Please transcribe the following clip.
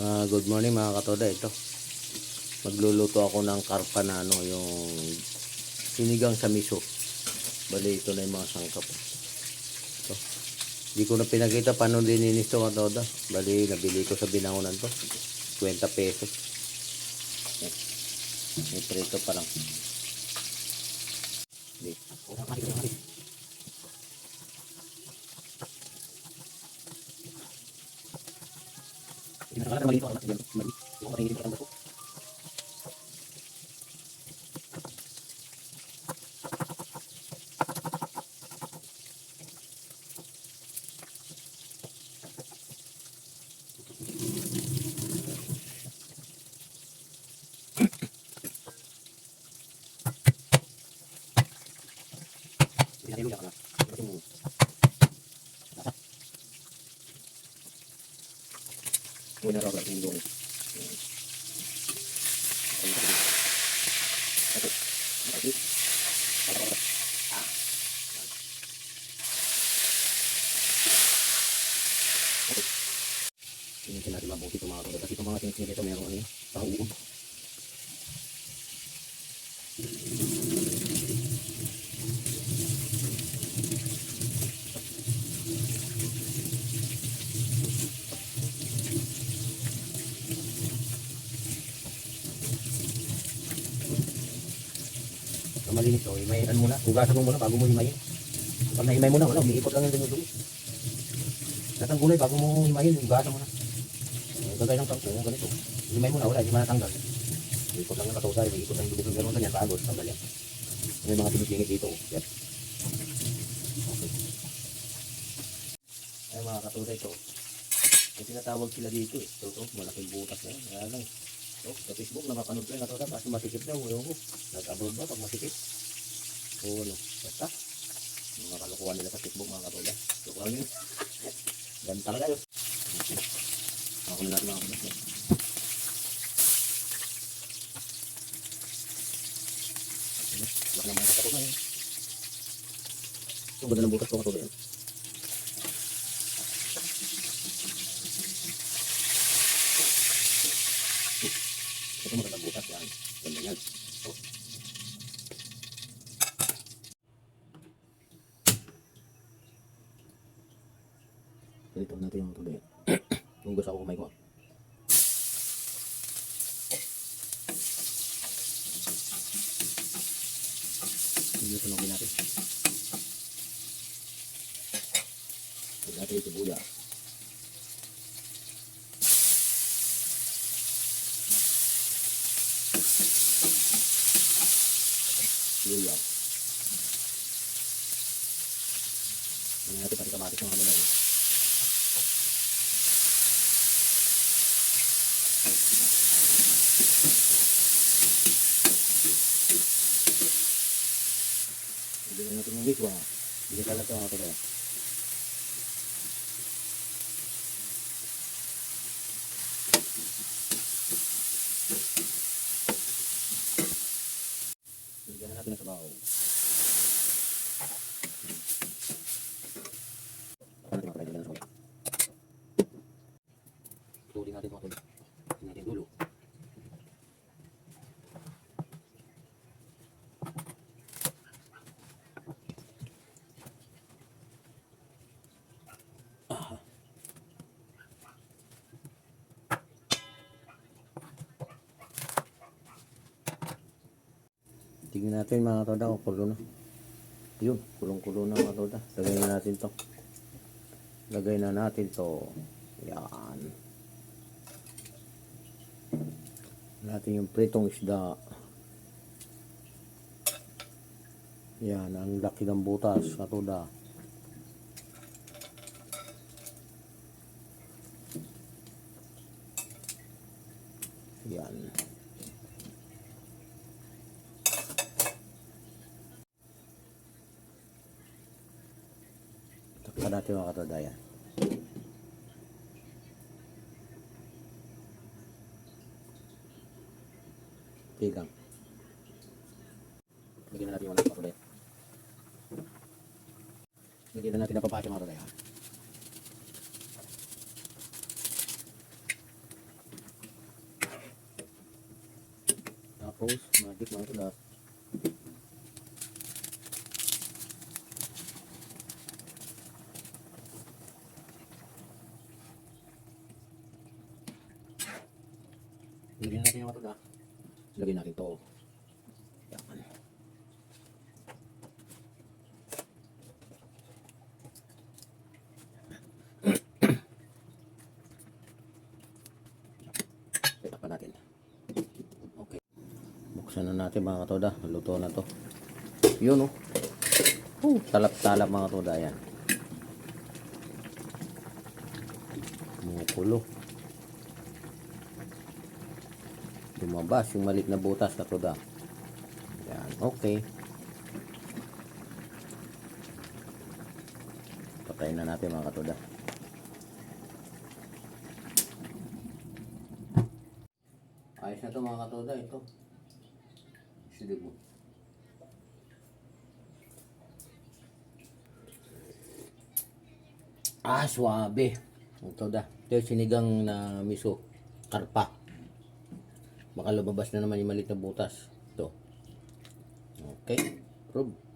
Good morning mga katoda. Ito, magluluto ako ng karpa na yung sinigang sa miso. Bali, ito na yung mga sangkap. Ito, hindi ko na pinakita paano lininis ito mga katoda. Bali, nabili ko sa binangonan to, 20 pesos. May prito pa lang. Sinisin natin mabuti ito mga katoda. Kasi itong mga sinisin dito meron ano yun, pahuubog. Malinis to, himayin muna, hugasan mo muna bago mo himayin. Pag nahimay mo na, wala, umiikot lang yung dinudumi. Lahat ng gulay bago mo himayin, hugasan mo na. Gagay ng tangko, ganito. Himay mo na, wala, hindi matanggal. Umiikot lang yung katusa, umiikot lang yung dumi, gano'n ganyan, bago, tanggal yan. May mga tinisingit dito, yan. Okay. Ay mga katusa ito, may tinatawag sila dito eh. Ito, malaking butas na yan, kaya lang. So, sa Facebook, nakapanood ko yung katusa, kasi masikip daw, ewan ko. Nag-upload ba pag masikip? O ano, basta. Mga kalukuhan nila sa Facebook mga katuda. Joke lang yun. Ganun talaga yun. Ako na natin mga katuda. Laki ng mga katuda yun. Ito, ganda ng butas ko katuda yun. Ito maganda ng butas yan. Ganda yan. Ito. Ito natin yung katuda yun. Kung gusto ako kumay ko. Ito lang natin. Ito natin yung sibuyas. Sibuyas. Ano natin pati kamatis ng ano lang. Bigyan natin yung wikwa. Bigyan talaga ito mga katuda. Bigyan natin ng sabaw. Ako natin mga katuda ng sabaw. Tuloy natin mga katuda. Tingnan natin dulo. Tingnan natin mga katoda kung kulo na. Yun, kulong-kulo na mga katoda. Lagay na natin to. Lagay na natin to. Yan. Natin yung pritong isda. Yan, ang laki ng butas katoda. Yan. Takpan natin mga katoda yan. Tigang. Lagyan na natin yung mga katoda. Lagyan na natin ang papasya mga katoda yan. Tapos, magic mga ito na. Lagyan natin yung ito na. Lagyan natin ito. Yan. Set up pa natin. Okay. Buksan na natin mga katoda. Luto na to. Yun oh. Talap-talap mga katoda. Yan. Kumukulo. Lumabas yung maliit na butas katoda. Yan. Okay. Patayin na natin mga katoda. Ayos na to mga katoda. Ito. Sige po. Suabe. Ito da. Ito yung sinigang na miso. Karpa. Baka lumabas na naman yung maliit na butas. Ito. Okay. Prob.